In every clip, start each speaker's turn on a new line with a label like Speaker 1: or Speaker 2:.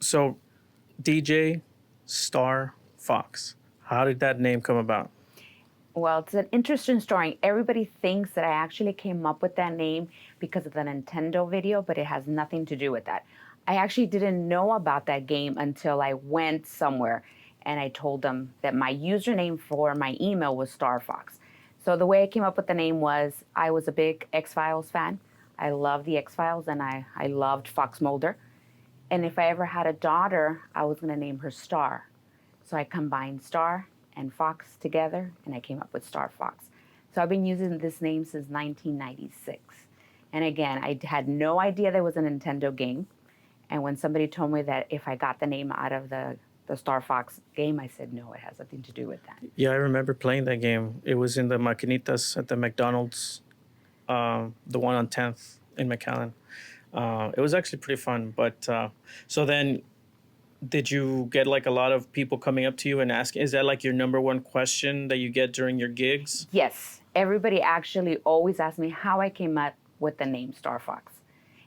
Speaker 1: So, DJ Starrfox. How did that name come about?
Speaker 2: Well, it's an interesting story. Everybody thinks that I actually came up with that name because of the Nintendo video, but it has nothing to do with that. I actually didn't know about that game until I went somewhere and I told them that my username for my email was Starrfox. So the way I came up with the name was I was a big X-Files fan. I loved the X-Files and I loved Fox Mulder. And if I ever had a daughter, I was going to name her Star. So I combined Star and Fox together, and I came up with Starrfox. So I've been using this name since 1996. And again, I had no idea there was a Nintendo game. And when somebody told me that if I got the name out of the Starrfox game, I said, no, it has nothing to do with that.
Speaker 1: Yeah, I remember playing that game. It was in the Maquinitas at the McDonald's, the one on 10th in McAllen. It was actually pretty fun. But so then, did you get like a lot of people coming up to you and asking? Is that like your number one question that you get during your gigs?
Speaker 2: Yes, everybody actually always asks me how I came up with the name Starrfox.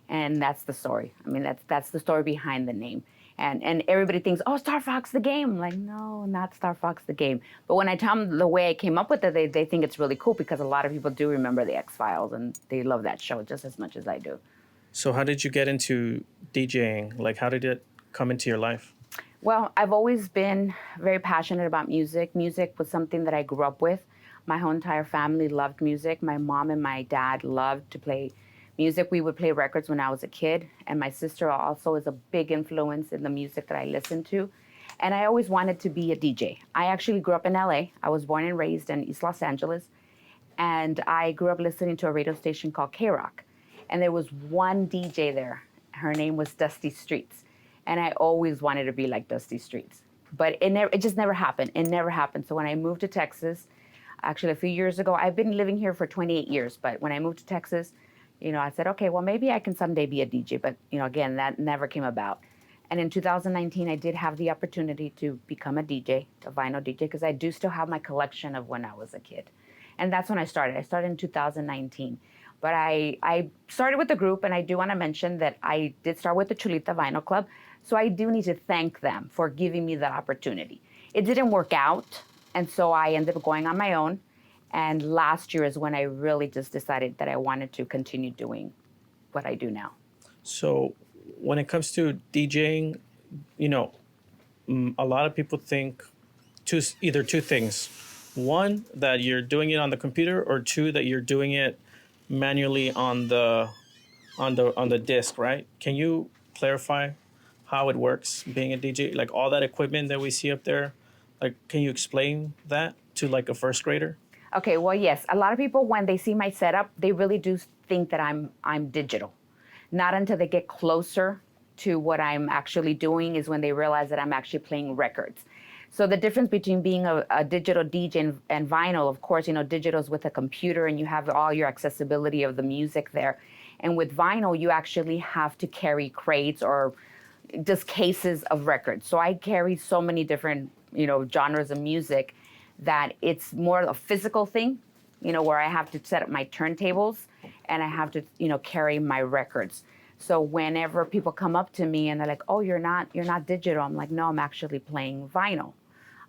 Speaker 2: And that's the story. I mean, that's the story behind the name. And everybody thinks, oh, Starrfox the game. I'm like, no, not Starrfox the game. But when I tell them the way I came up with it, they think it's really cool because a lot of people do remember the X-Files and they love that show just as much as I do.
Speaker 1: So how did you get into DJing? Like, how did it come into your life?
Speaker 2: Well, I've always been very passionate about music. Music was something that I grew up with. My whole entire family loved music. My mom and my dad loved to play music. We would play records when I was a kid, and my sister also is a big influence in the music that I listen to. And I always wanted to be a DJ. I actually grew up in LA. I was born and raised in East Los Angeles, and I grew up listening to a radio station called K-Rock. And there was one DJ there. Her name was Dusty Streets. And I always wanted to be like Dusty Streets. But it just never happened. It never happened. So when I moved to Texas, actually a few years ago, I've been living here for 28 years. But when I moved to Texas, I said, okay, well, maybe I can someday be a DJ. But, again, that never came about. And in 2019, I did have the opportunity to become a DJ, a vinyl DJ, because I do still have my collection of when I was a kid. And that's when I started. I started in 2019. But I started with the group, and I do want to mention that I did start with the Chulita Vinyl Club. So I do need to thank them for giving me that opportunity. It didn't work out, and so I ended up going on my own. And last year is when I really just decided that I wanted to continue doing what I do now.
Speaker 1: So when it comes to DJing, a lot of people think either two things. One, that you're doing it on the computer, or two, that you're doing it manually on the disc, right? Can you clarify how it works being a DJ? Like all that equipment that we see up there, like can you explain that to like a first grader?
Speaker 2: Okay, well, yes. A lot of people, when they see my setup, they really do think that I'm digital. Not until they get closer to what I'm actually doing is when they realize that I'm actually playing records. So the difference between being a digital DJ and vinyl, of course, digital is with a computer and you have all your accessibility of the music there. And with vinyl, you actually have to carry crates or just cases of records. So I carry so many different, genres of music that it's more a physical thing, where I have to set up my turntables and I have to, carry my records. So whenever people come up to me and they're like, "Oh, you're not digital," I'm like, "No, I'm actually playing vinyl.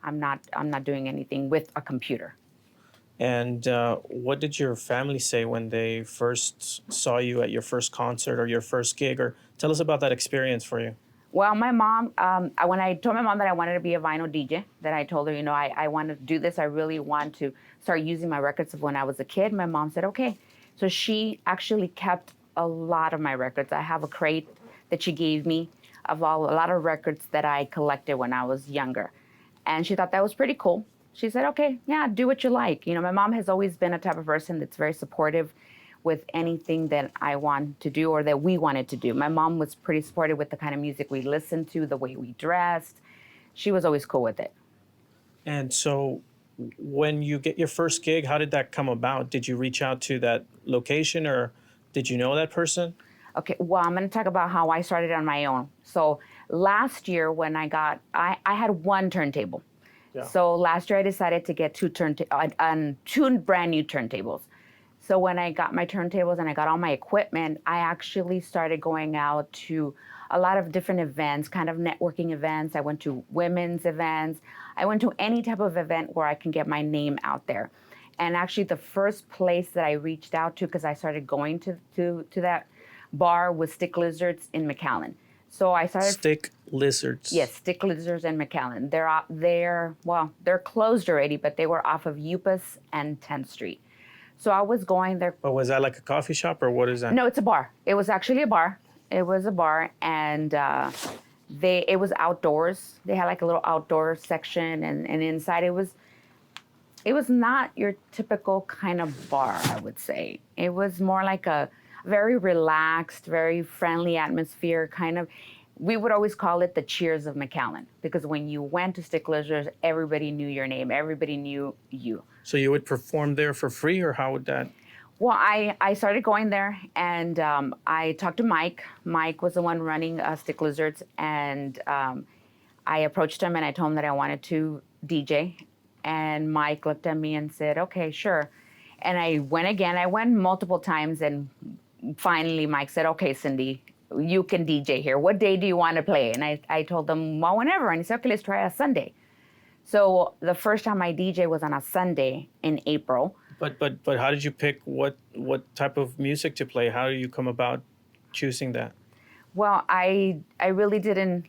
Speaker 2: I'm not doing anything with a computer."
Speaker 1: And what did your family say when they first saw you at your first concert or your first gig? Or tell us about that experience for you.
Speaker 2: Well, my mom, when I told my mom that I wanted to be a vinyl DJ, that I told her, I want to do this. I really want to start using my records of when I was a kid. My mom said, okay. So she actually kept a lot of my records. I have a crate that she gave me of a lot of records that I collected when I was younger. And she thought that was pretty cool. She said, okay, yeah, do what you like. My mom has always been a type of person that's very supportive with anything that I want to do or that we wanted to do. My mom was pretty supportive with the kind of music we listened to, the way we dressed. She was always cool with it.
Speaker 1: And so when you get your first gig, how did that come about? Did you reach out to that location or did you know that person?
Speaker 2: Okay, well, I'm going to talk about how I started on my own. So last year when I had one turntable. Yeah. So last year I decided to get two brand new turntables. So when I got my turntables and I got all my equipment, I actually started going out to a lot of different events, kind of networking events. I went to women's events. I went to any type of event where I can get my name out there. And actually, the first place that I reached out to, because I started going to that bar, was Stick Lizards in McAllen. So I started.
Speaker 1: Stick Lizards.
Speaker 2: Yes, Stick Lizards in McAllen. They're closed already, but they were off of Upas and 10th Street. So I was going there.
Speaker 1: But was that like a coffee shop or what is that?
Speaker 2: No, it's a bar. It was actually a bar. It was a bar, and it was outdoors. They had like a little outdoor section, and inside it was not your typical kind of bar, I would say. It was more like a very relaxed, very friendly atmosphere, kind of. We would always call it the Cheers of McAllen, because when you went to Stick Lizards, everybody knew your name, everybody knew you.
Speaker 1: So you would perform there for free, or how would that?
Speaker 2: Well, I started going there, and I talked to Mike. Mike was the one running Stick Lizards, and I approached him and I told him that I wanted to DJ. And Mike looked at me and said, okay, sure. And I went again. I went multiple times, and finally Mike said, okay, Cindy, you can DJ here. What day do you want to play? And I told him, well, whenever. And he said, okay, let's try a Sunday. So the first time I DJ was on a Sunday in April.
Speaker 1: But how did you pick what type of music to play? How do you come about choosing that?
Speaker 2: Well, I really didn't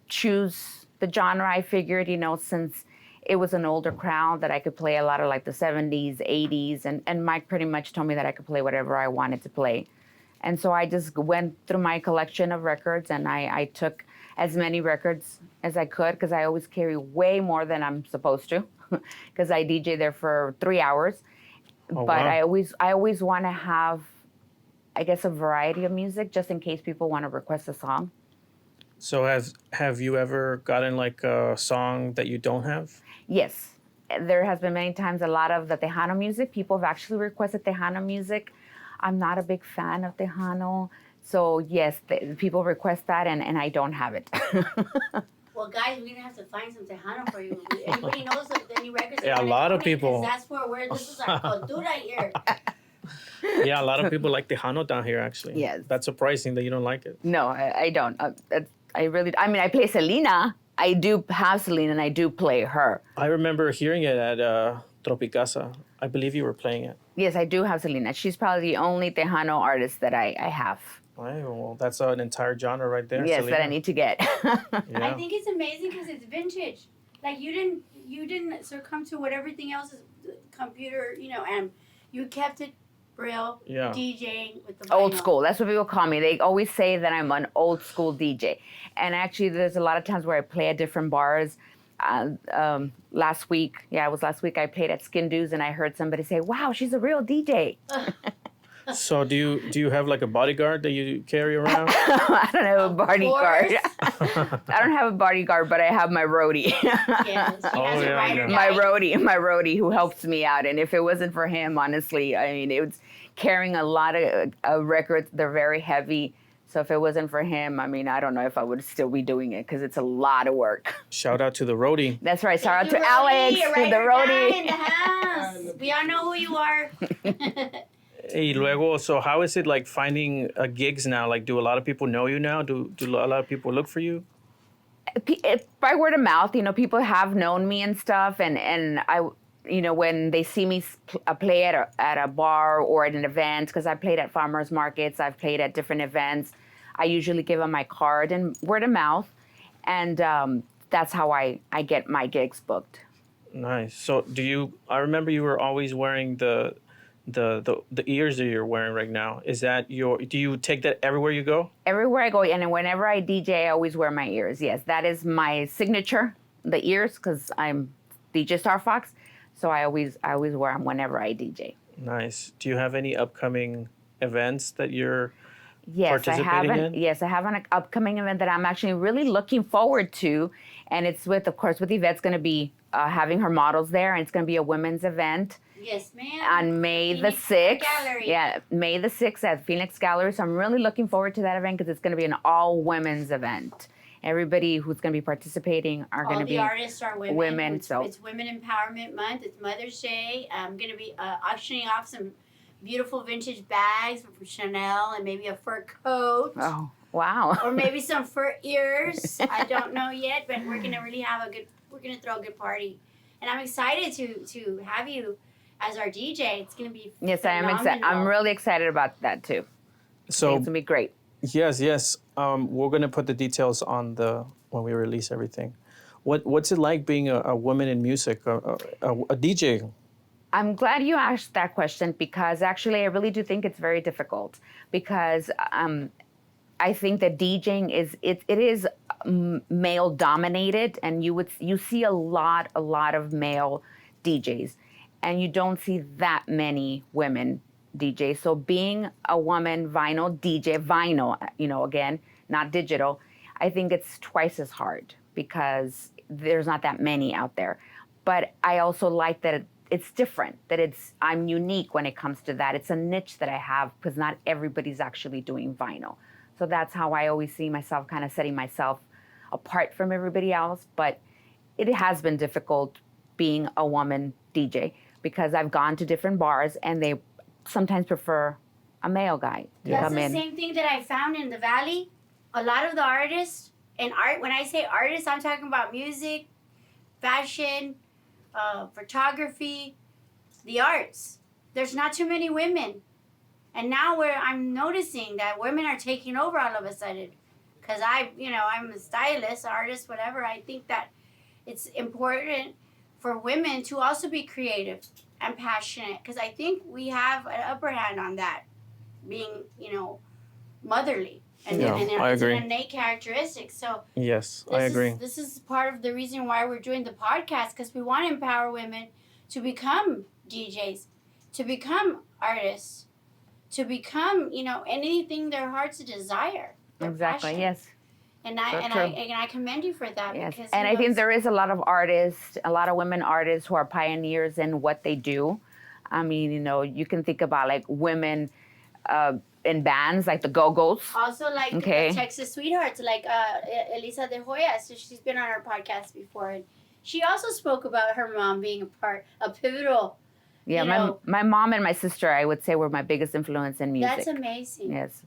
Speaker 2: choose the genre. I figured, since it was an older crowd, that I could play a lot of like the 70s, 80s, and Mike pretty much told me that I could play whatever I wanted to play. And so I just went through my collection of records, and I took as many records as I could, because I always carry way more than I'm supposed to, because I DJ there for 3 hours.
Speaker 1: Oh,
Speaker 2: but
Speaker 1: wow.
Speaker 2: I always want to have, I guess, a variety of music, just in case people want to request a song.
Speaker 1: So have you ever gotten like a song that you don't have?
Speaker 2: Yes. There has been many times, a lot of the Tejano music. People have actually requested Tejano music. I'm not a big fan of Tejano. So yes, people request that, and I don't have it.
Speaker 3: Well, guys, we're gonna have to find some Tejano for you. Anybody knows of any records?
Speaker 1: Yeah, a lot of people.
Speaker 3: That's where this is our cultura here.
Speaker 1: Yeah, a lot of people like Tejano down here, actually.
Speaker 2: Yes.
Speaker 1: That's surprising that you don't like it.
Speaker 2: No, I don't. I play Selena. I do have Selena, and I do play her.
Speaker 1: I remember hearing it at Tropicasa. I believe you were playing it.
Speaker 2: Yes, I do have Selena. She's probably the only Tejano artist that I have.
Speaker 1: Right, well, that's an entire genre right there.
Speaker 2: Yes,
Speaker 1: Selena.
Speaker 2: that I need to get.
Speaker 1: Yeah.
Speaker 3: I think it's amazing because it's vintage. Like you didn't succumb to what everything else is, computer, and you kept it real.
Speaker 1: Yeah.
Speaker 3: DJing with the
Speaker 2: Old
Speaker 3: vinyl.
Speaker 2: school. That's what people call me. They always say that I'm an old school DJ. And actually, there's a lot of times where I play at different bars. Last week, I played at Skin Dudes, and I heard somebody say, "Wow, she's a real DJ."
Speaker 1: So do you have like a bodyguard that you carry around?
Speaker 2: I don't have a bodyguard. I don't have a bodyguard, but I have my roadie.
Speaker 3: Yes, she has a rider
Speaker 2: my
Speaker 3: guy.
Speaker 2: roadie who helps me out. And if it wasn't for him, honestly, I mean, it was carrying a lot of records. They're very heavy. So if it wasn't for him, I mean, I don't know if I would still be doing it, because it's a lot of work.
Speaker 1: Shout out to the roadie.
Speaker 2: That's right. Shout out
Speaker 3: The
Speaker 2: to Alex,
Speaker 3: rider
Speaker 2: the roadie.
Speaker 3: guy in the house. We all know who you are.
Speaker 1: Hey, luego, so how is it like finding gigs now? Like, do a lot of people know you now? Do a lot of people look for you?
Speaker 2: By word of mouth, people have known me and stuff, and I, when they see me play at a bar or at an event, because I played at farmers markets, I've played at different events, I usually give them my card and word of mouth, and that's how I get my gigs booked.
Speaker 1: Nice. So I remember you were always wearing the ears that you're wearing right now. Is that do you take that everywhere you go?
Speaker 2: Everywhere I go, and whenever I DJ, I always wear my ears. Yes, that is my signature, the ears, because I'm DJ Starrfox. So I always wear them whenever I DJ.
Speaker 1: Nice. Do you have any upcoming events that you're
Speaker 2: participating
Speaker 1: in?
Speaker 2: Yes, I have an upcoming event that I'm actually really looking forward to, and it's with Yvette's going to be having her models there, and it's going to be a women's event.
Speaker 3: Yes, ma'am.
Speaker 2: On May
Speaker 3: Phoenix
Speaker 2: the 6th.
Speaker 3: Gallery.
Speaker 2: Yeah, May the 6th at Phoenix Gallery. So I'm really looking forward to that event, because it's going to be an all-women's event. Everybody who's going to be participating are going to be...
Speaker 3: All the artists are women.
Speaker 2: women,
Speaker 3: It's Women Empowerment Month. It's Mother's Day. I'm going to be auctioning off some beautiful vintage bags from Chanel and maybe a fur coat.
Speaker 2: Oh, Wow.
Speaker 3: or maybe some fur ears. I don't know yet, but we're gonna really we're gonna throw a good party, and I'm excited to have you as our DJ. It's gonna be
Speaker 2: Yes, I am excited.
Speaker 3: phenomenal.
Speaker 2: I'm really excited about that too. I think
Speaker 1: So
Speaker 2: it's gonna be great.
Speaker 1: yes. We're gonna put the details on when we release everything. What's it like being a woman in music, a DJ?
Speaker 2: I'm glad you asked that question because actually I really do think it's very difficult because I think that DJing is male dominated, and you see a lot of male DJs, and you don't see that many women DJs. So being a woman vinyl DJ, again, not digital, I think it's twice as hard because there's not that many out there. But I also like that it's different, that I'm unique when it comes to that. It's a niche that I have because not everybody's actually doing vinyl. So that's how I always see myself, kind of setting myself apart from everybody else. But it has been difficult being a woman DJ because I've gone to different bars and they sometimes prefer a male guy to
Speaker 3: That's
Speaker 2: come
Speaker 3: the
Speaker 2: in.
Speaker 3: same thing that I found in the Valley. A lot of the artists and art, when I say artists, I'm talking about music, fashion, photography, the arts. There's not too many women. And now I'm noticing that women are taking over all of a sudden. Because I'm a stylist, artist, whatever. I think that it's important for women to also be creative and passionate. Because I think we have an upper hand on that. Being, motherly. And,
Speaker 1: Yeah, I
Speaker 3: it's
Speaker 1: agree.
Speaker 3: an innate characteristic. So
Speaker 1: Yes, I agree.
Speaker 3: This is part of the reason why we're doing the podcast, because we want to empower women to become DJs, to become artists, to become, anything their hearts desire.
Speaker 2: Exactly,
Speaker 3: passion.
Speaker 2: yes.
Speaker 3: And
Speaker 2: So true.
Speaker 3: I commend you for that.
Speaker 2: Yes,
Speaker 3: Because,
Speaker 2: and I think there is a lot of artists, a lot of women artists who are pioneers in what they do. I mean, you can think about like women in bands like the Go-Go's.
Speaker 3: also like
Speaker 2: Okay.
Speaker 3: Texas Sweethearts, like Elisa De Hoya. So she's been on our podcast before. And she also spoke about her mom being a pivotal.
Speaker 2: Yeah, my mom and my sister, I would say, were my biggest influence in music.
Speaker 3: That's amazing.
Speaker 2: Yes.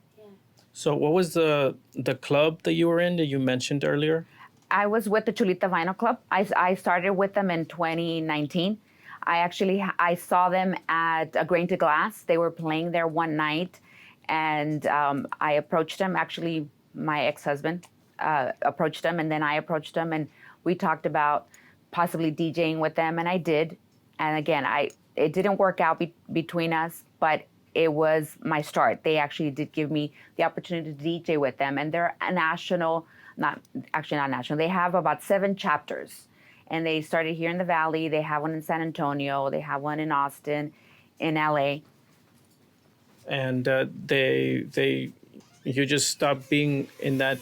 Speaker 1: So what was the club that you were in that you mentioned earlier?
Speaker 2: I was with the Chulita Vinyl Club. I started with them in 2019. I saw them at A Grain to Glass. They were playing there one night, and I approached them. Actually, my ex-husband approached them, and then I approached them, and we talked about possibly DJing with them, and I did. And again, it didn't work out between us, but it was my start. They actually did give me the opportunity to DJ with them, and they're a national, not national. They have about 7 chapters, and they started here in the Valley. They have one in San Antonio. They have one in Austin, in LA.
Speaker 1: And you just stopped being in that.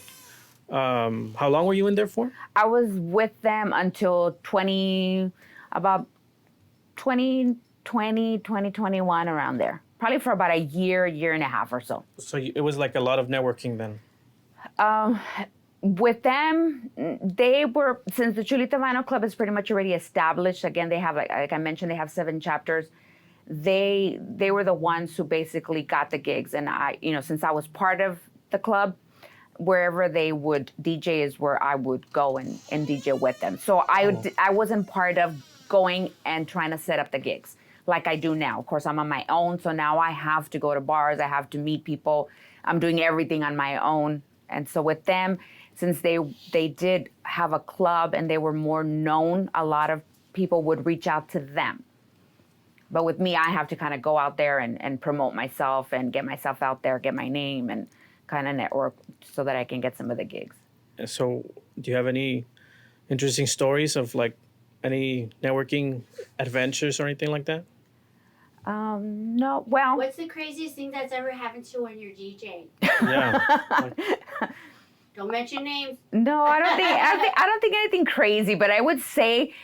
Speaker 1: How long were you in there for?
Speaker 2: I was with them until 2020, 2021, around there. Probably for about a year and a half or so.
Speaker 1: So it was like a lot of networking then.
Speaker 2: With them, since the Chulita Vinyl Club is pretty much already established. Again, they have, like I mentioned, they have 7 chapters. They were the ones who basically got the gigs. And since I was part of the club, wherever they would DJ is where I would go and DJ with them. So I wasn't part of going and trying to set up the gigs like I do now. Of course, I'm on my own, so now I have to go to bars, I have to meet people. I'm doing everything on my own. And so with them, since they did have a club and they were more known, a lot of people would reach out to them. But with me, I have to kind of go out there and promote myself and get myself out there, get my name, and kind of network so that I can get some of the gigs.
Speaker 1: So do you have any interesting stories of like any networking adventures or anything like that?
Speaker 2: No, well.
Speaker 3: What's the craziest thing that's ever happened to you when you're DJing?
Speaker 1: Yeah.
Speaker 3: Don't mention names.
Speaker 2: No, I don't think anything crazy, but I would say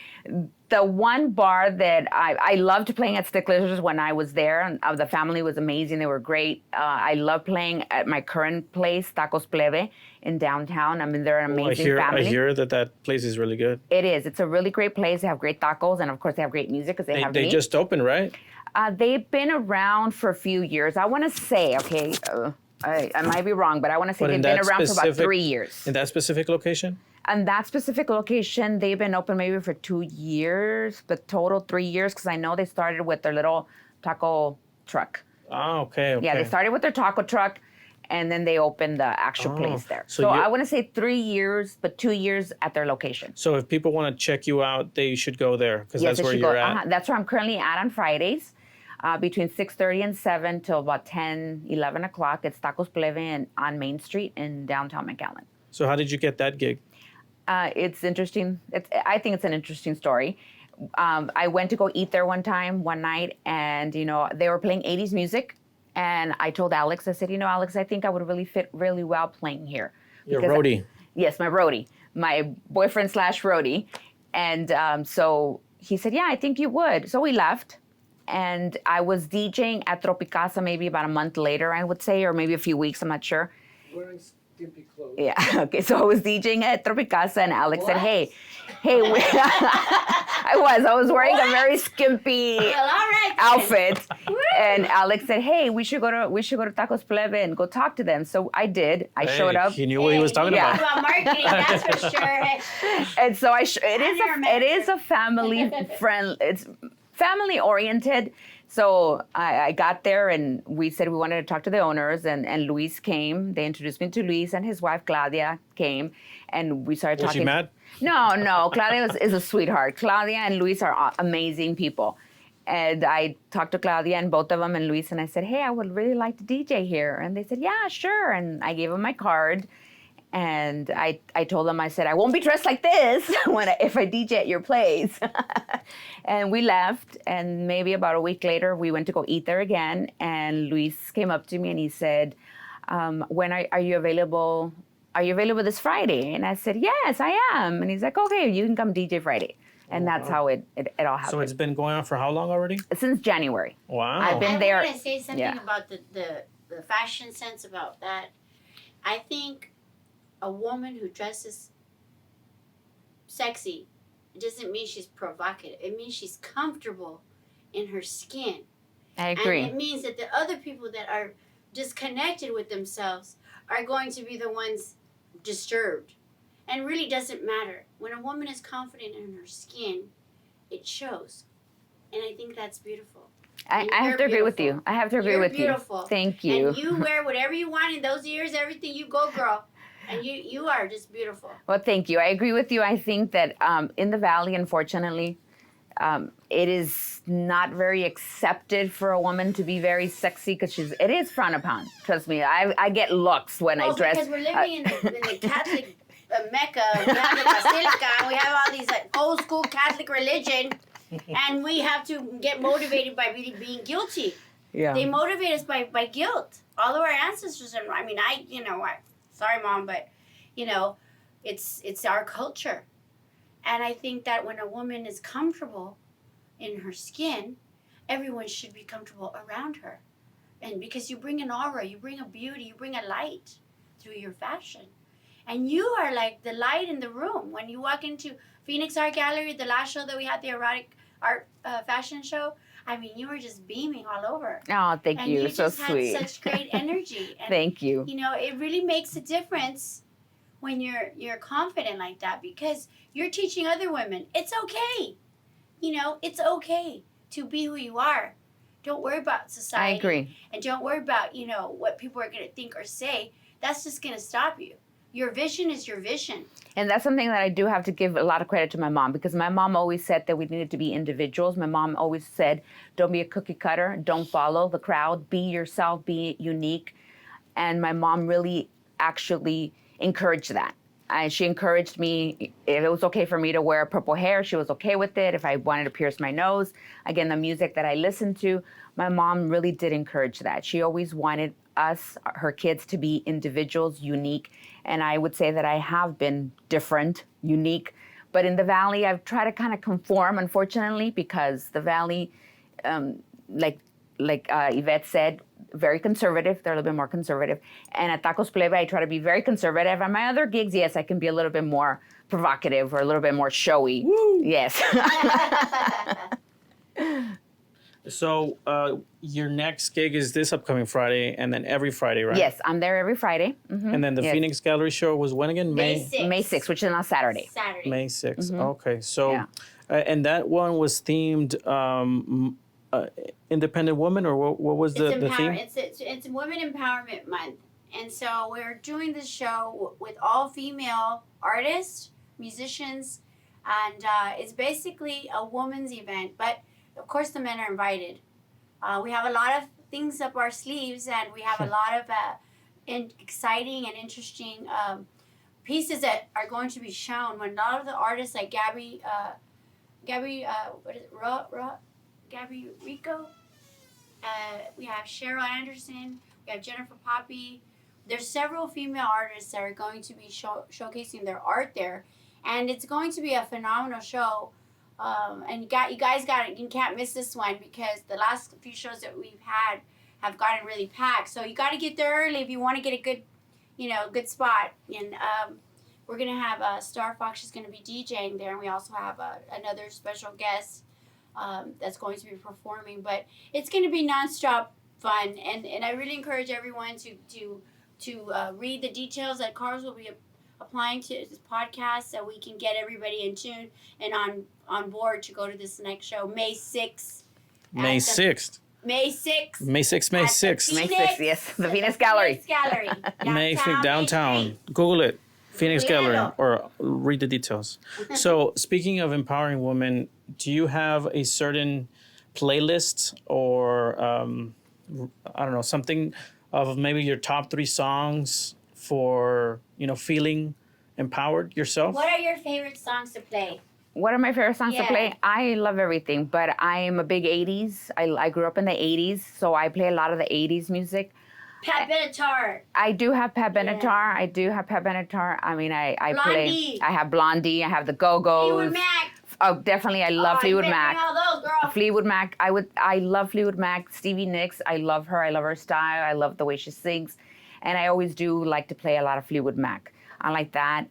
Speaker 2: the one bar that I loved playing at Stickler's when I was there, and the family was amazing. They were great. I love playing at my current place, Tacos Plebe, in downtown. I mean, they're an amazing family.
Speaker 1: I hear that place is really good.
Speaker 2: It is. It's a really great place. They have great tacos, and of course, they have great music because
Speaker 1: They just opened, right?
Speaker 2: They've been around for a few years. I want to say, okay, I might be wrong, but I want to say
Speaker 1: But
Speaker 2: they've
Speaker 1: in
Speaker 2: been
Speaker 1: that
Speaker 2: around for about
Speaker 1: specific-
Speaker 2: 3 years.
Speaker 1: In that specific location?
Speaker 2: And that specific location, they've been open maybe for 2 years, but total 3 years, because I know they started with their little taco truck.
Speaker 1: Oh, okay.
Speaker 2: Yeah, they started with their taco truck, and then they opened the actual place there. So I want to say 3 years, but 2 years at their location.
Speaker 1: So if people want to check you out, they should go there because
Speaker 2: Yes,
Speaker 1: that's
Speaker 2: they
Speaker 1: where
Speaker 2: should
Speaker 1: you're
Speaker 2: go.
Speaker 1: at.
Speaker 2: That's where I'm currently at on Fridays, between 6:30 and 7 till about 10, 11 o'clock. It's Tacos Plebe on Main Street in downtown McAllen.
Speaker 1: So how did you get that gig?
Speaker 2: It's interesting. I think it's an interesting story. I went to go eat there one night, and they were playing 80s music. And I told Alex, I said, Alex, I think I would really fit really well playing here.
Speaker 1: Your roadie.
Speaker 2: Yes, my roadie, my boyfriend / roadie. And so he said, yeah, I think you would. So we left. And I was DJing at Tropicasa maybe about a month later, I would say, or maybe a few weeks, I'm not sure.
Speaker 4: Wearing skimpy clothes.
Speaker 2: Yeah, okay. So I was DJing at Tropicasa, and Alex said, hey, I was wearing a very skimpy outfit. And Alex said, hey, we should go to Tacos Plebe and go talk to them. So I did. I showed up.
Speaker 1: He knew what he was talking
Speaker 2: Yeah.
Speaker 1: about.
Speaker 3: About marketing, that's for sure.
Speaker 2: And so it is a family friend. It's family oriented. So I got there, and we said we wanted to talk to the owners, and Luis came. They introduced me to Luis, and his wife Claudia came, and we started talking.
Speaker 1: Was she mad?
Speaker 2: No. Claudia is a sweetheart. Claudia and Luis are amazing people. And I talked to Claudia and both of them and Luis, and I said, hey, I would really like to DJ here. And they said, yeah, sure. And I gave them my card. And I told them, I said, I won't be dressed like this if I DJ at your place. And we left. And maybe about a week later, we went to go eat there again. And Luis came up to me and he said, when are you available? Are you available this Friday? And I said, yes, I am. And he's like, okay, you can come DJ Friday. And that's how it all happened.
Speaker 1: So it's been going on for how long already?
Speaker 2: Since January.
Speaker 1: Wow.
Speaker 2: I've been there.
Speaker 3: I want to say something about the fashion sense about that. I think a woman who dresses sexy, it doesn't mean she's provocative. It means she's comfortable in her skin.
Speaker 2: I agree.
Speaker 3: And it means that the other people that are disconnected with themselves are going to be the ones disturbed. And really doesn't matter. When a woman is confident in her skin, it shows. And I think that's beautiful.
Speaker 2: I have to agree with you. I have to agree with you.
Speaker 3: Beautiful.
Speaker 2: Thank you.
Speaker 3: And you wear whatever you want in those years, everything you go, girl. And you are just beautiful.
Speaker 2: Well, thank you. I agree with you. I think that in the Valley, unfortunately, it is not very accepted for a woman to be very sexy because it is frowned upon. Trust me. I get looks when I dress.
Speaker 3: Because we're living in the Catholic Mecca. We have the Basilica. And we have all these old school Catholic religion. And we have to get motivated by really being guilty.
Speaker 2: Yeah.
Speaker 3: They motivate us by guilt. All of our ancestors, sorry, Mom, but, it's our culture. And I think that when a woman is comfortable in her skin, everyone should be comfortable around her. And because you bring an aura, you bring a beauty, you bring a light through your fashion. And you are like the light in the room. When you walk into Phoenix Art Gallery, the last show that we had, the erotic art fashion show, you were just beaming all over.
Speaker 2: Oh, thank you.
Speaker 3: And you
Speaker 2: So
Speaker 3: just
Speaker 2: sweet.
Speaker 3: had such great energy. And,
Speaker 2: Thank you.
Speaker 3: it really makes a difference when you're confident like that, because you're teaching other women it's okay. It's okay to be who you are. Don't worry about society.
Speaker 2: I agree.
Speaker 3: And don't worry about, what people are going to think or say. That's just going to stop you. Your vision is your vision.
Speaker 2: And that's something that I do have to give a lot of credit to my mom, because my mom always said that we needed to be individuals. My mom always said, don't be a cookie cutter. Don't follow the crowd. Be yourself. Be unique. And my mom really actually encouraged that. She encouraged me. If it was okay for me to wear purple hair, she was okay with it. If I wanted to pierce my nose, again, the music that I listened to, my mom really did encourage that. She always wanted us, her kids, to be individuals, unique. And I would say that I have been different, unique. But in the Valley, I've tried to kind of conform, unfortunately, because the Valley, like Yvette said, very conservative. They're a little bit more conservative. And at Tacos Plebe, I try to be very conservative. At my other gigs, yes, I can be a little bit more provocative or a little bit more showy. Woo! Yes.
Speaker 1: So your next gig is this upcoming Friday, and then every Friday, right?
Speaker 2: Yes, I'm there every Friday.
Speaker 1: And then the
Speaker 2: Yes.
Speaker 1: Phoenix Gallery show was when again?
Speaker 3: May 6th.
Speaker 2: May 6th, which is on Saturday.
Speaker 3: Saturday.
Speaker 1: May 6th. Okay. So,
Speaker 2: Yeah.
Speaker 1: And that one was themed independent woman, or what was the theme?
Speaker 3: It's Women Empowerment Month. And so we're doing this show with all female artists, musicians, and it's basically a woman's event. But of course, the men are invited. We have a lot of things up our sleeves, and we have a lot of exciting and interesting pieces that are going to be shown. When a lot of the artists like Gabby, what is it, Gabby Rico. We have Cheryl Anderson. We have Jennifer Poppy. There's several female artists that are going to be showcasing their art there, and it's going to be a phenomenal show. And you can't miss this one because the last few shows that we've had have gotten really packed. So you got to get there early if you want to get a good spot. And we're gonna have Starrfox. She's gonna be DJing there, and we also have another special guest that's going to be performing. But it's gonna be nonstop fun, and I really encourage everyone to read the details that Carlos will be applying to this podcast, so we can get everybody in tune and on board to go to this next show, May 6th.
Speaker 1: May 6th.
Speaker 3: May 6th.
Speaker 1: May 6th. May 6th.
Speaker 2: May 6th, yes. The Phoenix Gallery.
Speaker 3: Phoenix Gallery.
Speaker 1: May 6th, downtown. Google it. Phoenix Gallery, or read the details. So, speaking of empowering women, do you have a certain playlist or, I don't know, something of maybe your top 3 songs for, feeling empowered yourself?
Speaker 3: What are your favorite songs to play?
Speaker 2: What are my favorite songs to
Speaker 3: Yeah.
Speaker 2: play? I love everything, but I am a big 80s. I grew up in the 80s, so I play a lot of the 80s music.
Speaker 3: Pat Benatar.
Speaker 2: I do have Pat Benatar.
Speaker 3: Yeah.
Speaker 2: I do have Pat Benatar. I mean, I
Speaker 3: Blondie.
Speaker 2: play. I have Blondie. I have the Go-Go's.
Speaker 3: Fleetwood Mac.
Speaker 2: Oh, definitely. I love Fleetwood
Speaker 3: you better
Speaker 2: Mac.
Speaker 3: bring all those, girl.
Speaker 2: Fleetwood Mac. I love Fleetwood Mac. Stevie Nicks. I love her. I love her style. I love the way she sings, and I always do like to play a lot of Fleetwood Mac. I like that.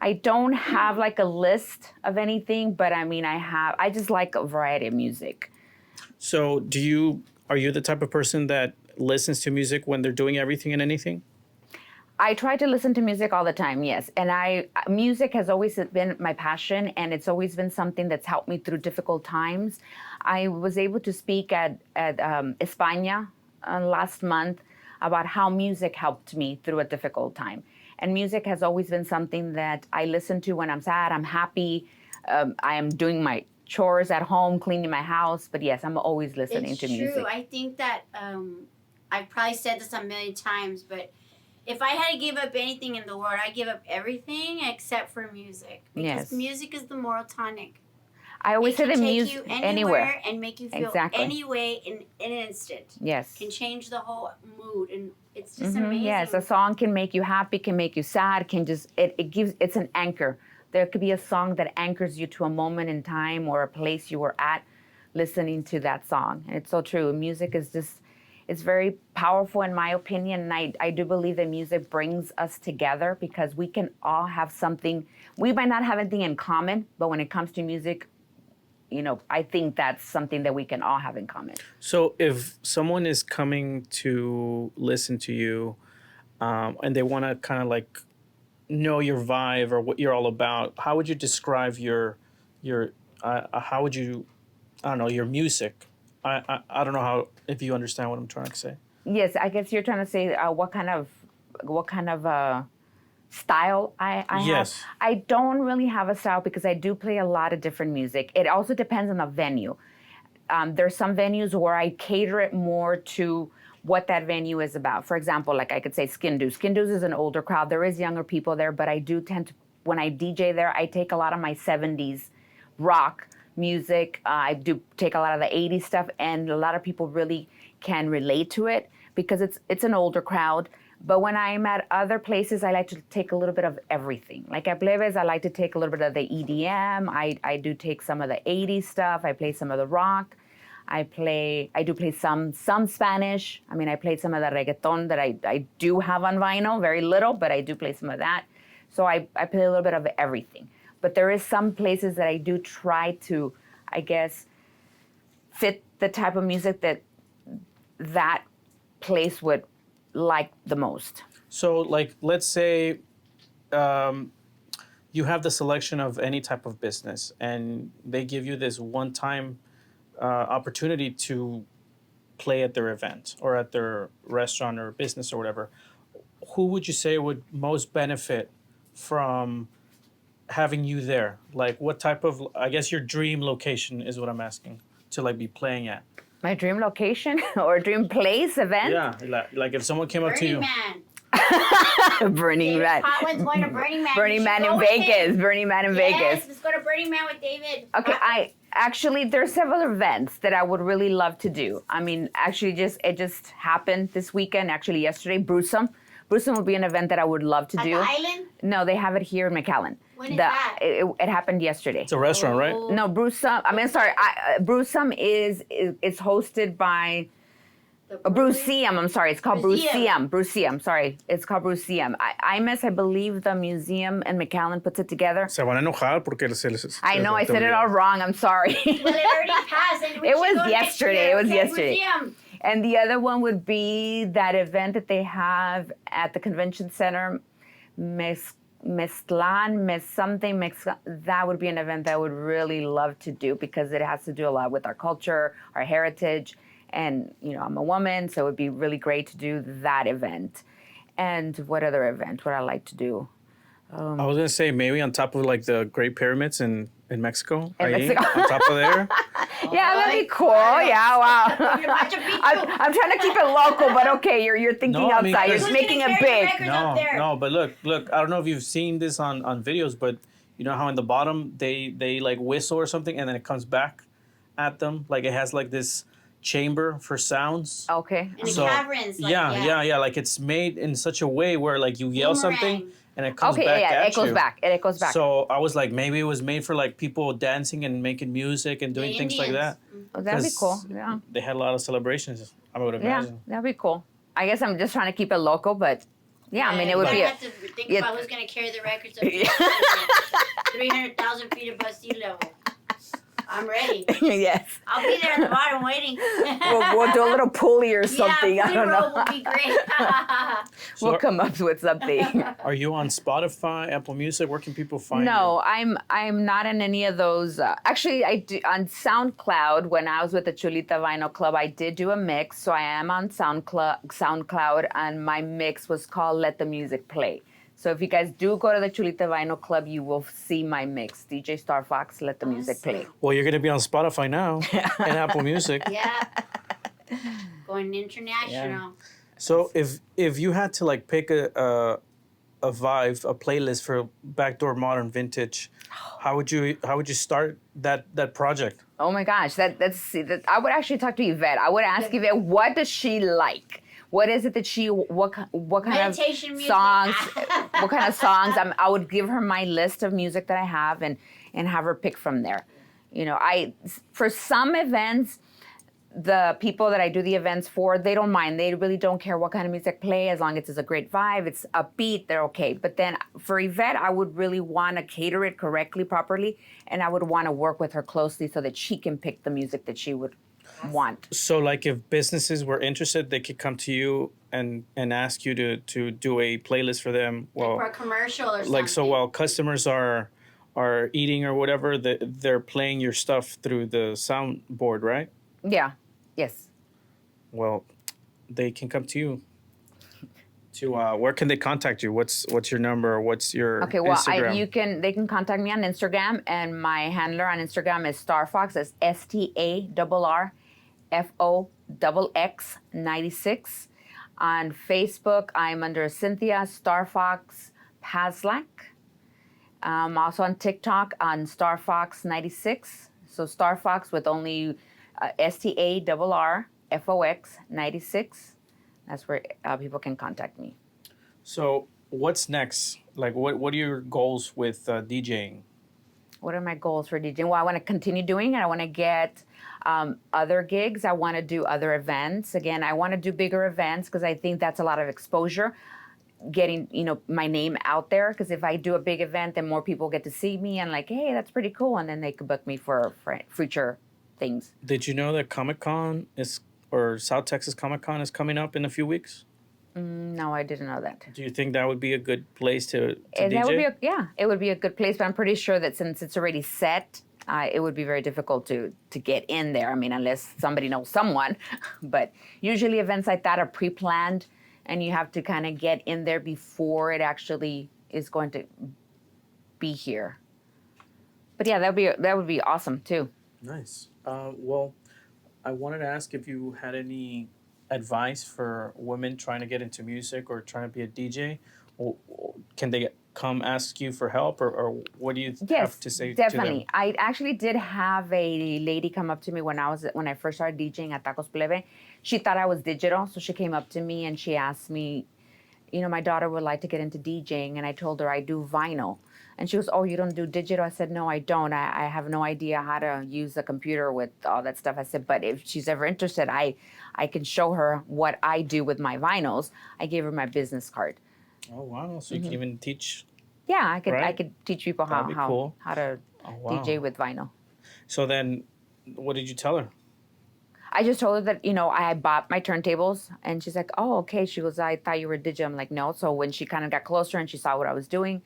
Speaker 2: I don't have like a list of anything, but I mean, I just like a variety of music.
Speaker 1: So, are you the type of person that listens to music when they're doing everything and anything?
Speaker 2: I try to listen to music all the time, yes. And music has always been my passion, and it's always been something that's helped me through difficult times. I was able to speak at España last month about how music helped me through a difficult time. And music has always been something that I listen to when I'm sad, I'm happy, I am doing my chores at home, cleaning my house. But yes, I'm always listening to music.
Speaker 3: It's true. I think that I've probably said this a million times, but if I had to give up anything in the world, I'd give up everything except for music. Because
Speaker 2: Yes.
Speaker 3: music is the moral tonic.
Speaker 2: I always say
Speaker 3: It
Speaker 2: that
Speaker 3: can take
Speaker 2: music
Speaker 3: you
Speaker 2: anywhere.
Speaker 3: and make you feel
Speaker 2: Exactly.
Speaker 3: any way in an instant.
Speaker 2: Yes.
Speaker 3: Can change the whole mood, and it's just
Speaker 2: Mhm,
Speaker 3: amazing.
Speaker 2: yes, a song can make you happy, can make you sad, can just it's an anchor. There could be a song that anchors you to a moment in time or a place you were at listening to that song. And it's so true. Music is just it's very powerful in my opinion, and I do believe that music brings us together because we can all have something. We might not have anything in common, but when it comes to music, I think that's something that we can all have in common.
Speaker 1: So if someone is coming to listen to you and they want to kind of like know your vibe or what you're all about, how would you describe your how would you, I don't know, your music? I don't know if you understand what I'm trying to say.
Speaker 2: Yes, I guess you're trying to say what kind of style I
Speaker 1: Yes.
Speaker 2: have. I don't really have a style because I do play a lot of different music. It also depends on the venue. There's some venues where I cater it more to what that venue is about. For example, like I could say Skin Doos. Skin Doos is an older crowd. There is younger people there, but I do tend to, when I DJ there, I take a lot of my 70s rock music. I do take a lot of the 80s stuff, and a lot of people really can relate to it because it's an older crowd. But when I'm at other places, I like to take a little bit of everything. Like at Plebes, I like to take a little bit of the EDM. I do take some of the 80s stuff. I play some of the rock. I do play some Spanish. I mean, I played some of the reggaeton that I do have on vinyl, very little, but I do play some of that. So I play a little bit of everything. But there is some places that I do try to, I guess, fit the type of music that place would like the most.
Speaker 1: So, like, let's say you have the selection of any type of business, and they give you this one-time opportunity to play at their event or at their restaurant or business or whatever. Who would you say would most benefit from having you there? Like, what type of, I guess your dream location is what I'm asking to like be playing at.
Speaker 2: My dream location or dream place event?
Speaker 1: Yeah, like if someone came up to you.
Speaker 3: Burning Man.
Speaker 2: Burning Man.
Speaker 3: Hot one's going to Burning Man.
Speaker 2: Burning Man in Vegas. Burning Man in Vegas.
Speaker 3: Yes, let's go to Burning Man with David.
Speaker 2: Okay, there's several events that I would really love to do. I mean, actually, it just happened this weekend. Actually, yesterday, Brewsome would be an event that I would love to do.
Speaker 3: At the island?
Speaker 2: No, they have it here in McAllen.
Speaker 3: When is that?
Speaker 2: It happened yesterday.
Speaker 1: It's a restaurant, right?
Speaker 2: No, Brewsome. Brewsome is hosted by. Brewseum, I'm sorry. It's called Brewseum. Sorry. It's called Brewseum. IMES, I believe the museum in McAllen puts it together.
Speaker 1: Se van a enojar porque
Speaker 2: I know, I said it all wrong. I'm sorry.
Speaker 3: Well, it already passed. And
Speaker 2: It was yesterday. It was yesterday.
Speaker 3: Museum.
Speaker 2: And the other one would be that event that they have at the convention center, that would be an event that I would really love to do because it has to do a lot with our culture, our heritage. And, I'm a woman, so it would be really great to do that event. And what other event would I like to do?
Speaker 1: I was going to say maybe on top of like the Great Pyramids in Mexico.
Speaker 2: In Mexico.
Speaker 1: On top of there.
Speaker 2: Yeah, that'd be cool. Yeah, wow. I'm trying to keep it local, but okay, you're thinking outside. You're making it big.
Speaker 1: No, but look. I don't know if you've seen this on videos, but you know how in the bottom they like whistle or something, and then it comes back at them. Like it has like this chamber for sounds.
Speaker 2: Okay.
Speaker 3: And the caverns.
Speaker 1: Yeah. Like it's made in such a way where like you yell something and it comes back at you.
Speaker 2: It goes back.
Speaker 1: So I was like, maybe it was made for like people dancing and making music and doing things like that.
Speaker 2: Oh, that'd be cool. Yeah.
Speaker 1: They had a lot of celebrations, I would imagine.
Speaker 2: Yeah, that'd be cool. I guess I'm just trying to keep it local, but yeah, I mean, it would be.
Speaker 3: I have to think about who's going to carry the records of 300,000 feet above sea level. I'm ready.
Speaker 2: Yes.
Speaker 3: I'll be there at the bottom waiting.
Speaker 2: We'll do a little pulley or something.
Speaker 3: Yeah,
Speaker 2: I don't know.
Speaker 3: would be great.
Speaker 2: We'll come up with something.
Speaker 1: Are you on Spotify, Apple Music? Where can people find you?
Speaker 2: No, I'm not in any of those. Actually, I do on SoundCloud. When I was with the Chulita Vinyl Club, I did do a mix. So I am on SoundCloud, and my mix was called "Let the Music Play." So if you guys do go to the Chulita Vinyl Club, you will see my mix. DJ Starrfox, Let the Music Play.
Speaker 1: Well, you're going to be on Spotify now and Apple Music.
Speaker 3: Yeah. Going international.
Speaker 1: Yeah. So if you had to like pick a playlist for Backdoor Modern Vintage, how would you start that project?
Speaker 2: Oh my gosh, that's I would actually talk to Yvette. I would ask Yvette, what does she like? What is it that what kind
Speaker 3: Meditation
Speaker 2: of
Speaker 3: music.
Speaker 2: songs? What kind of songs? I would give her my list of music that I have and have her pick from there. For some events, the people that I do the events for, they don't mind. They really don't care what kind of music play as long as it's a great vibe, it's upbeat, they're okay. But then for Yvette, I would really want to cater it correctly, properly, and I would want to work with her closely so that she can pick the music that she would want.
Speaker 1: So like if businesses were interested, they could come to you and ask you to do a playlist for them. Well,
Speaker 3: for a commercial or something.
Speaker 1: Like so while customers are eating or whatever, they're playing your stuff through the soundboard, right?
Speaker 2: Yeah. Yes.
Speaker 1: Well, they can come to you. Where can they contact you? What's your number? What's your Instagram?
Speaker 2: They can contact me on Instagram, and my handler on Instagram is Starrfox. It's STARRFOXX96. On Facebook, I'm under Cynthia Starrfox-Paslak. Also on TikTok on Starrfox96. So Starrfox with only STARRFOX96. That's where people can contact me.
Speaker 1: So what's next? Like what are your goals with DJing?
Speaker 2: What are my goals for DJing? Well, I want to continue doing it. I want to get other gigs. I want to do other events. Again, I want to do bigger events because I think that's a lot of exposure, getting my name out there. Because if I do a big event, then more people get to see me and like, hey, that's pretty cool. And then they could book me for future things.
Speaker 1: Did you know that Comic-Con or South Texas Comic-Con is coming up in a few weeks?
Speaker 2: No, I didn't know that.
Speaker 1: Do you think that would be a good place to
Speaker 2: And
Speaker 1: DJ?
Speaker 2: that would be it would be a good place, but I'm pretty sure that since it's already set, it would be very difficult to get in there. I mean, unless somebody knows someone. But usually events like that are pre-planned, and you have to kind of get in there before it actually is going to be here. But yeah, that would be awesome too.
Speaker 1: Nice. Well, I wanted to ask if you had any advice for women trying to get into music or trying to be a DJ. Can they come ask you for help, or what do you have to say
Speaker 2: definitely.
Speaker 1: to them?
Speaker 2: I actually did have a lady come up to me when I first started DJing at Tacos Plebe. She thought I was digital, so she came up to me and she asked me, my daughter would like to get into DJing, and I told her I do vinyl. And she goes, oh, you don't do digital? I said, no, I don't. I have no idea how to use a computer with all that stuff. I said, but if she's ever interested, I can show her what I do with my vinyls. I gave her my business card.
Speaker 1: Oh, wow. So you can even teach.
Speaker 2: Yeah, I
Speaker 1: Right?
Speaker 2: could teach people how to DJ with vinyl.
Speaker 1: So then, what did you tell her?
Speaker 2: I just told her that, I bought my turntables, and she's like, oh, okay. She goes, I thought you were digital. I'm like, no. So when she kind of got closer and she saw what I was doing,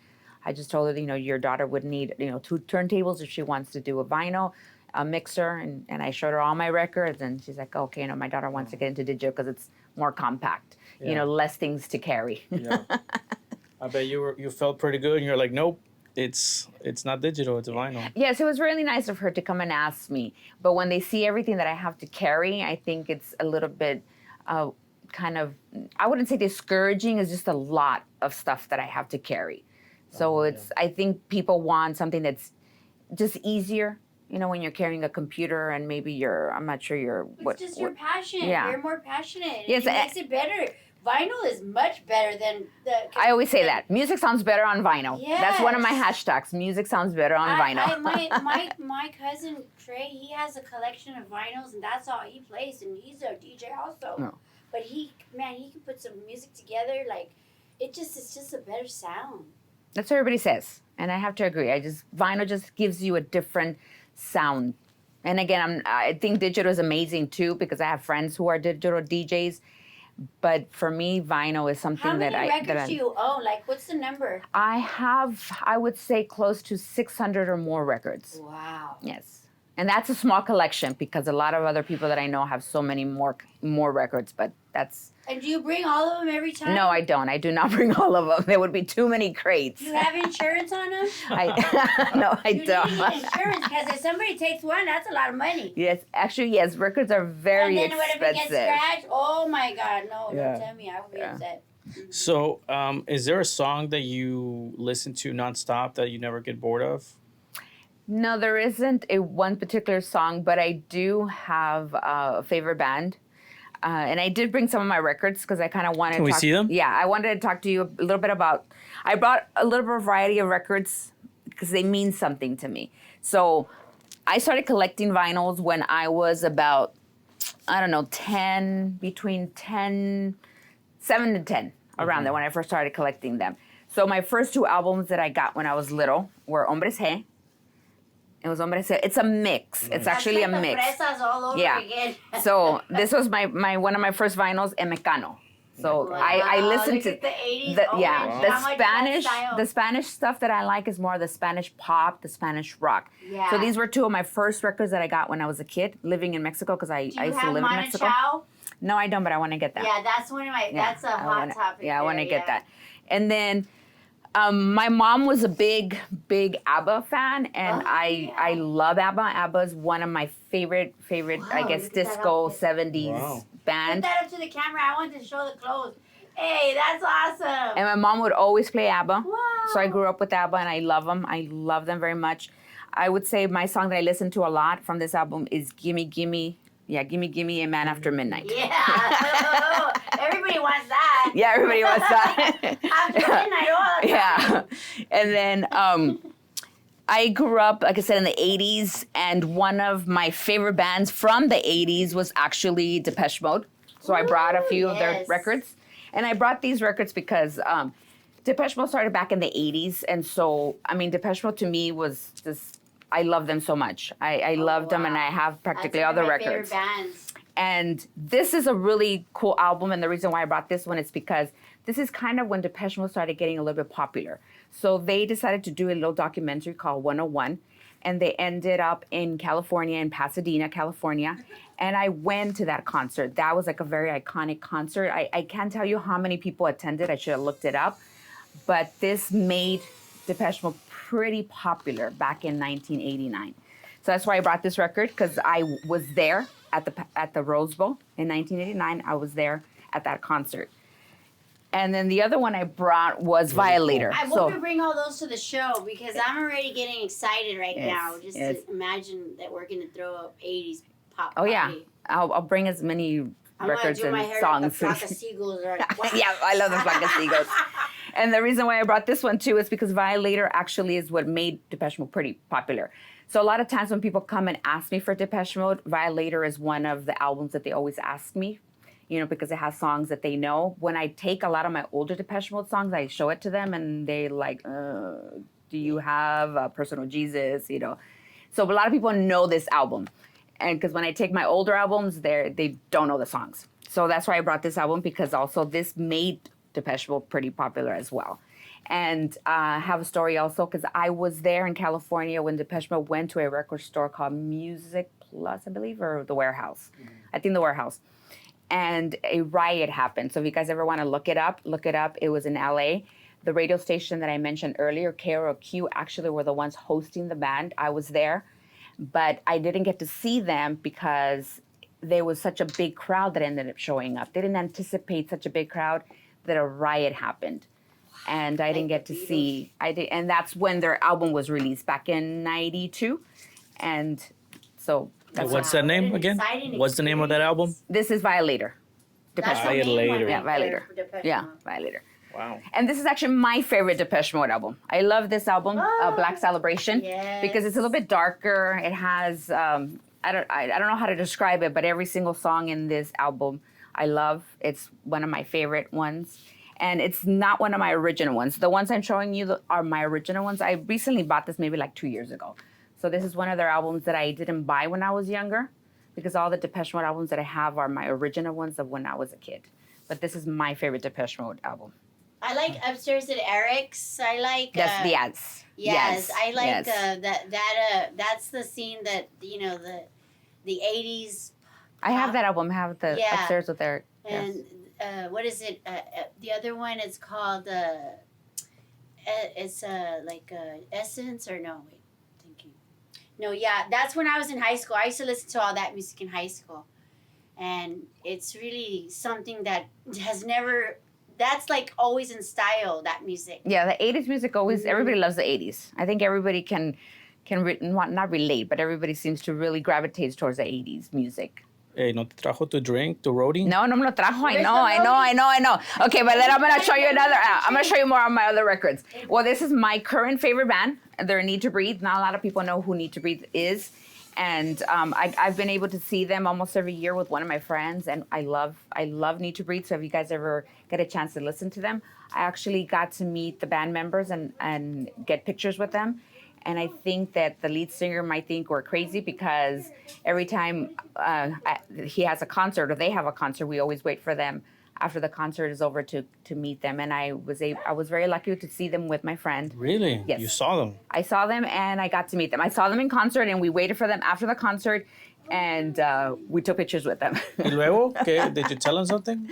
Speaker 2: I just told her, your daughter would need, 2 turntables if she wants to do a vinyl, a mixer, and I showed her all my records, and she's like, okay, my daughter wants to get into digital because it's more compact, less things to carry.
Speaker 1: Yeah. I bet you felt pretty good, and you're like, nope, it's not digital, it's a vinyl.
Speaker 2: Yes, it was really nice of her to come and ask me. But when they see everything that I have to carry, I think it's a little bit kind of, I wouldn't say discouraging, it's just a lot of stuff that I have to carry. So I think people want something that's just easier, when you're carrying a computer and maybe I'm not sure
Speaker 3: It's just your passion.
Speaker 2: Yeah.
Speaker 3: You're more passionate.
Speaker 2: Yes,
Speaker 3: It makes it better. Vinyl is much better than
Speaker 2: I always say that. Music sounds better on vinyl.
Speaker 3: Yes.
Speaker 2: That's one of my hashtags. Music sounds better on vinyl.
Speaker 3: My cousin Trey, he has a collection of vinyls, and that's all he plays, and he's a DJ also.
Speaker 2: No.
Speaker 3: But he can put some music together, like it's just a better sound.
Speaker 2: That's what everybody says, and I have to agree. Vinyl just gives you a different sound. And again, I think digital is amazing too because I have friends who are digital DJs. But for me, vinyl is something
Speaker 3: How many
Speaker 2: that
Speaker 3: records do you own? Like, what's the number?
Speaker 2: I have, I would say, close to 600 or more records.
Speaker 3: Wow.
Speaker 2: Yes. And that's a small collection because a lot of other people that I know have so many more records, but that's...
Speaker 3: And do you bring all of them every time?
Speaker 2: No, I don't. I do not bring all of them. There would be too many crates.
Speaker 3: Do you have insurance on them?
Speaker 2: No, I
Speaker 3: You
Speaker 2: don't.
Speaker 3: need insurance because if somebody takes one, that's a lot of money.
Speaker 2: Yes, actually, yes. Records are very
Speaker 3: and then
Speaker 2: expensive.
Speaker 3: what if it gets scratched? Oh my God, no!
Speaker 2: Yeah.
Speaker 3: Don't tell me. I would be upset.
Speaker 1: So, is there a song that you listen to nonstop that you never get bored of?
Speaker 2: No, there isn't one particular song, but I do have a favorite band. And I did bring some of my records because I kind of wanted to
Speaker 1: Can we see them?
Speaker 2: Yeah, I wanted to talk to you a little bit about... I brought a little variety of records because they mean something to me. So I started collecting vinyls when I was about, I don't know, 7 to 10, around there when I first started collecting them. So my first 2 albums that I got when I was little were Hombres G. It was Hombres G. It's a mix. It's actually a mix.
Speaker 3: Fresas all over again.
Speaker 2: So this was my one of my first vinyls, Mecano. So I listened to
Speaker 3: look at the 80s.
Speaker 2: the Spanish stuff that I like is more the Spanish pop, the Spanish rock.
Speaker 3: Yeah.
Speaker 2: So these were 2 of my first records that I got when I was a kid living in Mexico because I used to live in Mexico.
Speaker 3: Chow?
Speaker 2: No, I don't, but I want to get that.
Speaker 3: Yeah, that's one of my. That's a hot topic.
Speaker 2: Yeah, I want to get that. And then my mom was a big ABBA fan, and I love ABBA. ABBA is one of my favorite, I guess, disco 70s band.
Speaker 3: Put that up to the camera. I want to show the clothes. Hey, that's awesome.
Speaker 2: And my mom would always play ABBA.
Speaker 3: Wow.
Speaker 2: So I grew up with ABBA, and I love them. I love them very much. I would say my song that I listen to a lot from this album is Gimme Gimme. Yeah, Gimme Gimme, A Man After Midnight.
Speaker 3: Yeah. Everybody wants that.
Speaker 2: Yeah, everybody wants that.
Speaker 3: After midnight all the time.
Speaker 2: Yeah. And then I grew up, like I said, in the 80s, and one of my favorite bands from the 80s was actually Depeche Mode. So I brought a few of their records. And I brought these records because Depeche Mode started back in the 80s. And so, I mean, Depeche Mode to me was just I love them so much. I loved them, and I have practically all the records.
Speaker 3: Favorite bands.
Speaker 2: And this is a really cool album, and the reason why I brought this one is because this is kind of when Depeche Mode started getting a little bit popular. So they decided to do a little documentary called 101, and they ended up in California, in Pasadena, California. And I went to that concert. That was like a very iconic concert. I can't tell you how many people attended. I should have looked it up. But this made Depeche Mode pretty popular back in 1989. So that's why I brought this record, because I was there at the Rose Bowl in 1989. I was there at that concert. And then the other one I brought was Violator.
Speaker 3: I want to bring all those to the show because I'm already getting excited right now. Just
Speaker 2: yes.
Speaker 3: to imagine that we're going to throw up 80s pop.
Speaker 2: Oh, yeah.
Speaker 3: party.
Speaker 2: I'll bring as many records and
Speaker 3: I'm going to do my hair
Speaker 2: songs.
Speaker 3: like the flock of seagulls.
Speaker 2: Yeah, I love the flock of seagulls. And the reason why I brought this one too is because Violator actually is what made Depeche Mode pretty popular. So a lot of times when people come and ask me for Depeche Mode, Violator is one of the albums that they always ask me, you know, because it has songs that they know. When I take a lot of my older Depeche Mode songs, I show it to them and they like, do you have Personal Jesus, you know? So a lot of people know this album. And because when I take my older albums, they don't know the songs. So that's why I brought this album, because also this made Depeche Mode pretty popular as well. And I have a story also, because I was there in California when Depeche Mode went to a record store called Music Plus, I believe, or The Warehouse. Mm-hmm. I think The Warehouse. And a riot happened. So if you guys ever want to look it up. It was in LA. The radio station that I mentioned earlier, KROQ, actually were the ones hosting the band. I was there, but I didn't get to see them because there was such a big crowd that ended up showing up. They didn't anticipate such a big crowd that a riot happened. And I didn't get to see, and that's when their album was released back in 92. And so that's
Speaker 1: what's that name again? What's the name of that album?
Speaker 2: This is Violator.
Speaker 3: That's
Speaker 1: Violator.
Speaker 2: Yeah, Violator. Yeah, Violator.
Speaker 1: Wow.
Speaker 2: And this is actually my favorite Depeche Mode album. I love this album, Black Celebration, because it's a little bit darker. It has, I don't know how to describe it, but every single song in this album I love. It's one of my favorite ones. And it's not one of my original ones. The ones I'm showing you are my original ones. I recently bought this maybe like 2 years ago. So this is one of their albums that I didn't buy when I was younger, because all the Depeche Mode albums that I have are my original ones of when I was a kid. But this is my favorite Depeche Mode album.
Speaker 3: I like Upstairs at Eric's. I like...
Speaker 2: Yes.
Speaker 3: I like that's the scene that, you know, the 80s.
Speaker 2: I have that album. I have the Upstairs with Eric.
Speaker 3: And what is it? The other one is called, it's like Essence, or no, wait, thinking. No, yeah, that's when I was in high school. I used to listen to all that music in high school. And it's really something that has never... That's like always in style, that music.
Speaker 2: Yeah, the 80s music always, everybody loves the 80s. I think everybody can not relate, but everybody seems to really gravitate towards the 80s music.
Speaker 1: Hey, ¿no te trajo to drink, to roadie?
Speaker 2: No me lo trajo. I know. Okay, but then I'm going to show you I'm going to show you more on my other records. Well, this is my current favorite band. They're Need to Breathe. Not a lot of people know who Need to Breathe is. And I've been able to see them almost every year with one of my friends, and I love Need to Breathe. So if you guys ever get a chance to listen to them, I actually got to meet the band members and get pictures with them. And I think that the lead singer might think we're crazy, because every time he has a concert or they have a concert, we always wait for them after the concert is over to meet them. And I was very lucky to see them with my friend.
Speaker 1: Really?
Speaker 2: Yes.
Speaker 1: You saw them?
Speaker 2: I saw them and I got to meet them. I saw them in concert and we waited for them after the concert, and we took pictures with them.
Speaker 1: ¿Y luego? ¿Qué? Did you tell them something?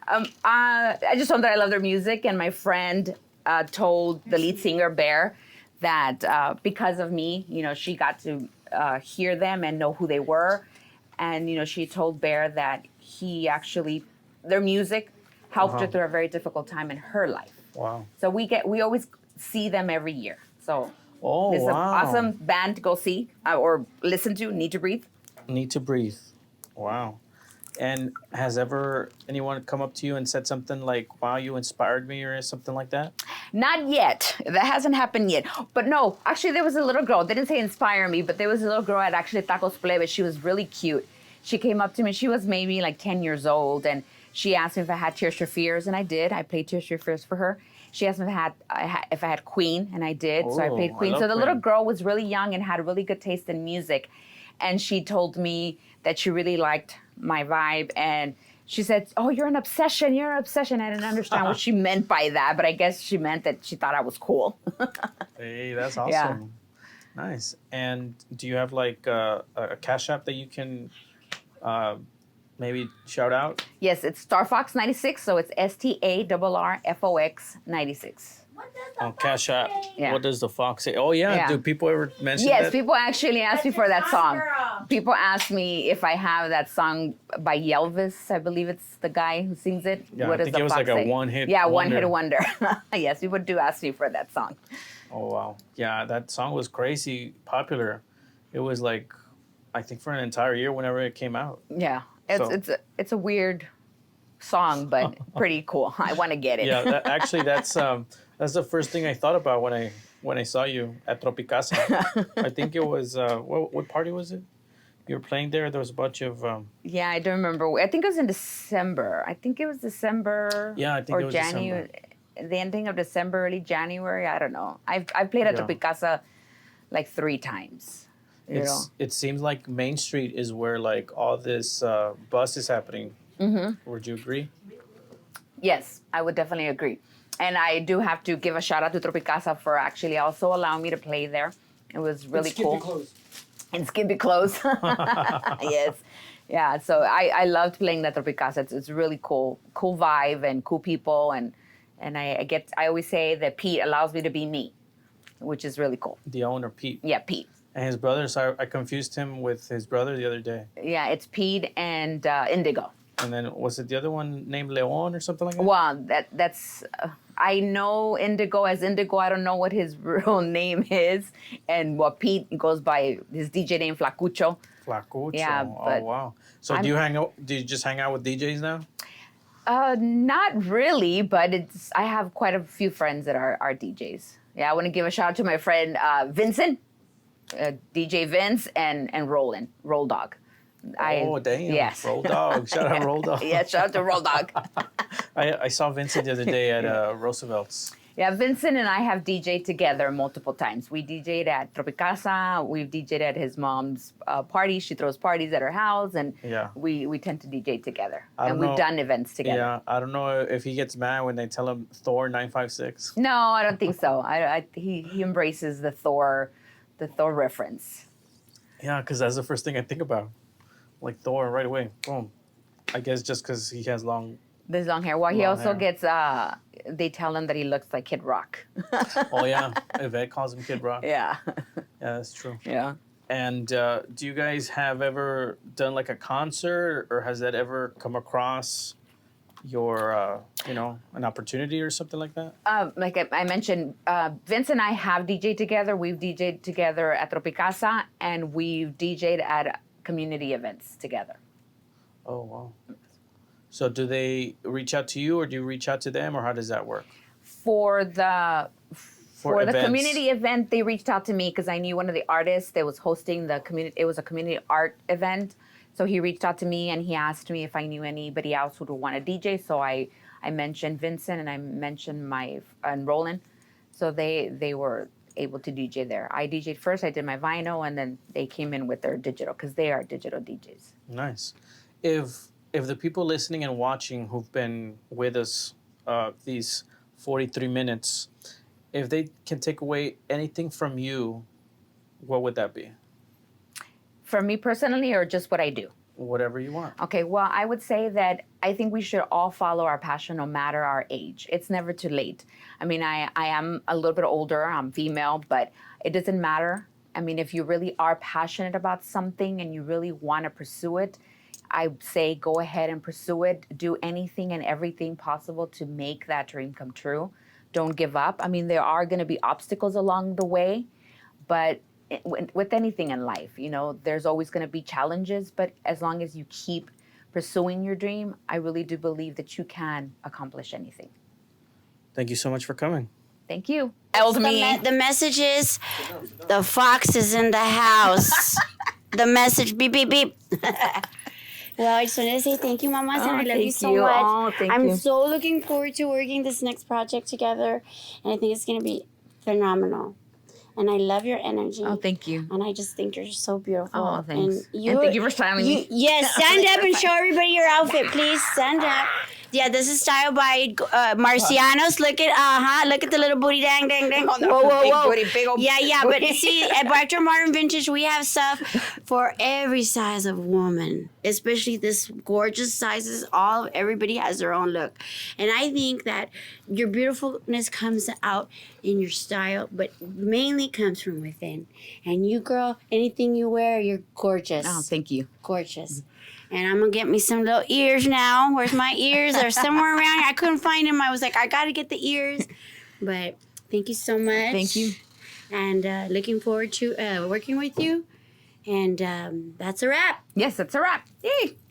Speaker 2: I just told them that I love their music, and my friend told the lead singer, Bear, that because of me, you know, she got to hear them and know who they were. And, you know, she told Bear that their music helped her through a very difficult time in her life.
Speaker 1: Wow.
Speaker 2: So we always see them every year. So this is an awesome band to go see or listen to, Need to Breathe.
Speaker 1: Need to Breathe. Wow. And has ever anyone come up to you and said something like, wow, you inspired me, or something like that?
Speaker 2: Not yet. That hasn't happened yet. But no, actually there was a little girl. They didn't say inspire me, but there was a little girl at actually Tacos Plebe. She was really cute. She came up to me. She was maybe like 10 years old, and she asked me if I had Tears for Fears, and I did. I played Tears for Fears for her. She asked me if I had Queen, and I did. So I
Speaker 1: Oh,
Speaker 2: played
Speaker 1: I
Speaker 2: Queen.
Speaker 1: love
Speaker 2: So the little
Speaker 1: Queen.
Speaker 2: girl was really young and had really good taste in music. And she told me that she really liked my vibe. And she said, "Oh, you're an obsession. You're an obsession." I didn't understand what she meant by that, but I guess she meant that she thought I was cool.
Speaker 1: Hey, that's awesome.
Speaker 2: Yeah.
Speaker 1: Nice. And do you have like a Cash App that you can maybe shout out?
Speaker 2: Yes, it's Starrfox 96. So it's STARRFOX 96.
Speaker 3: What does the
Speaker 1: On Cash App.
Speaker 3: say?
Speaker 2: Yeah.
Speaker 1: What does the fox say? Oh yeah.
Speaker 2: Yeah.
Speaker 1: Do people ever mention
Speaker 2: Yes,
Speaker 1: that?
Speaker 2: people actually ask me
Speaker 3: That's
Speaker 2: for
Speaker 3: a
Speaker 2: that song.
Speaker 3: girl.
Speaker 2: People ask me if I have that song by Yelvis. I believe it's the guy who sings it.
Speaker 1: Yeah,
Speaker 2: What
Speaker 1: I
Speaker 2: does
Speaker 1: think
Speaker 2: the
Speaker 1: it was
Speaker 2: fox
Speaker 1: like a
Speaker 2: say?
Speaker 1: one-hit
Speaker 2: Yeah, one
Speaker 1: wonder.
Speaker 2: hit wonder. Yes, people do ask me for that song.
Speaker 1: Oh wow. Yeah, that song was crazy popular. It was like, I think for an entire year whenever it came out.
Speaker 2: Yeah,
Speaker 1: So-
Speaker 2: it's a weird song, but pretty cool. I want to get it.
Speaker 1: Yeah, that's the first thing I thought about when I saw you at Tropicasa. I think it was what party was it? You were playing there. There was a bunch of
Speaker 2: Yeah, I don't remember. I think it was in December. I think it was December.
Speaker 1: Yeah, I think
Speaker 2: or
Speaker 1: it was
Speaker 2: January. The ending of December, early January. I don't know. I've played at
Speaker 1: Yeah.
Speaker 2: Tropicasa like 3 times. You know.
Speaker 1: it seems like Main Street is where like all this buzz is happening. Would you agree?
Speaker 2: Yes, I would definitely agree. And I do have to give a shout out to Tropicasa for actually also allowing me to play there. It was really
Speaker 4: It's skimpy
Speaker 2: cool.
Speaker 4: clothes.
Speaker 2: And skimpy clothes. Yes. Yeah. So I loved playing at Tropicasa. It's really cool vibe and cool people. And I always say that Pete allows me to be me, which is really cool.
Speaker 1: The owner, Pete,
Speaker 2: Yeah, Pete.
Speaker 1: and his brother. So I confused him with his brother the other day.
Speaker 2: Yeah, it's Pete and Indigo.
Speaker 1: And then was it the other one named Leon or something like that?
Speaker 2: Well, that's I know Indigo as Indigo. I don't know what his real name is, and what Pete goes by his DJ name Flacucho.
Speaker 1: Flacucho.
Speaker 2: Yeah,
Speaker 1: Oh
Speaker 2: but
Speaker 1: wow. So
Speaker 2: I'm-
Speaker 1: do you hang out? Do you just hang out with DJs now?
Speaker 2: Not really, but I have quite a few friends that are DJs. Yeah, I want to give a shout out to my friend Vincent, DJ Vince, and Roll Dog.
Speaker 1: Oh damn.
Speaker 2: Yes.
Speaker 1: Roll Dog. Shout out Roll Dog.
Speaker 2: Yeah, shout out to Roll Dog.
Speaker 1: I saw Vincent the other day at Roosevelt's.
Speaker 2: Yeah, Vincent and I have DJed together multiple times. We DJed at Tropicasa. We've DJed at his mom's party. She throws parties at her house, and
Speaker 1: Yeah.
Speaker 2: we tend to DJ together.
Speaker 1: I
Speaker 2: And
Speaker 1: don't
Speaker 2: we've
Speaker 1: know-
Speaker 2: done events together.
Speaker 1: Yeah, I don't know if he gets mad when they tell him Thor 956.
Speaker 2: No, I don't think so. He embraces the Thor reference.
Speaker 1: Yeah, because that's the first thing I think about. Like Thor right away. Boom. I guess just because he has long.
Speaker 2: This long hair. Well, he
Speaker 1: Long
Speaker 2: also
Speaker 1: hair.
Speaker 2: gets. They tell him that he looks like Kid Rock.
Speaker 1: Oh yeah, Yvette calls him Kid Rock.
Speaker 2: Yeah.
Speaker 1: Yeah, that's true.
Speaker 2: Yeah.
Speaker 1: And do you guys have ever done like a concert, or has that ever come across your, an opportunity or something like that?
Speaker 2: Like I mentioned, Vince and I have DJed together. We've DJed together at Tropicasa, and we've DJed at community events together.
Speaker 1: Oh wow. So do they reach out to you, or do you reach out to them, or how does that work?
Speaker 2: For the
Speaker 1: events.
Speaker 2: community event, they reached out to me because I knew one of the artists that was hosting the community. It was a community art event, so he reached out to me and he asked me if I knew anybody else who would want to DJ. So I mentioned Vincent and I mentioned and Roland, so they were able to DJ there. I DJed first. I did my vinyl, and then they came in with their digital because they are digital DJs.
Speaker 1: Nice. If the people listening and watching who've been with us these 43 minutes, if they can take away anything from you, what would that be?
Speaker 2: For me personally, or just what I do?
Speaker 1: Whatever you want.
Speaker 2: Okay, well, I would say that I think we should all follow our passion no matter our age. It's never too late. I mean, I am a little bit older, I'm female, but it doesn't matter. I mean, if you really are passionate about something and you really want to pursue it, I say go ahead and pursue it. Do anything and everything possible to make that dream come true. Don't give up. I mean, there are going to be obstacles along the way, but with anything in life, there's always going to be challenges, but as long as you keep pursuing your dream, I really do believe that you can accomplish anything.
Speaker 1: Thank you so much for coming.
Speaker 2: Thank you. That me.
Speaker 3: The message is the fox is in the house. The message, beep, beep, beep. Well, I just wanted to say thank you, Mamas, and I love you
Speaker 2: thank
Speaker 3: so
Speaker 2: you.
Speaker 3: much.
Speaker 2: Oh, thank
Speaker 3: I'm
Speaker 2: you.
Speaker 3: so looking forward to working this next project together, and I think it's going to be phenomenal. And I love your energy.
Speaker 2: Oh, thank you.
Speaker 3: And I just think you're so beautiful.
Speaker 2: Oh, thanks.
Speaker 3: And
Speaker 2: And thank you for styling me.
Speaker 3: Yes, stand up and show everybody your outfit, please. Stand up. Yeah, this is styled by Marcianos. Look at the little booty, dang, dang, dang.
Speaker 2: Oh, no,
Speaker 3: Whoa, whoa,
Speaker 2: big
Speaker 3: whoa.
Speaker 2: booty, big old
Speaker 3: Yeah,
Speaker 2: booty.
Speaker 3: but see, at Dr. Martin Vintage, we have stuff for every size of woman, especially this gorgeous sizes. Everybody has their own look. And I think that your beautifulness comes out in your style, but mainly comes from within. And you, girl, anything you wear, you're gorgeous.
Speaker 2: Oh, thank you.
Speaker 3: Gorgeous. And I'm going to get me some little ears now. Where's my ears? They're somewhere around here. I couldn't find them. I was like, I got to get the ears. But thank you so much.
Speaker 2: Thank you.
Speaker 3: And looking forward to working with you. And that's a wrap.
Speaker 2: Yes, that's a wrap. Yay.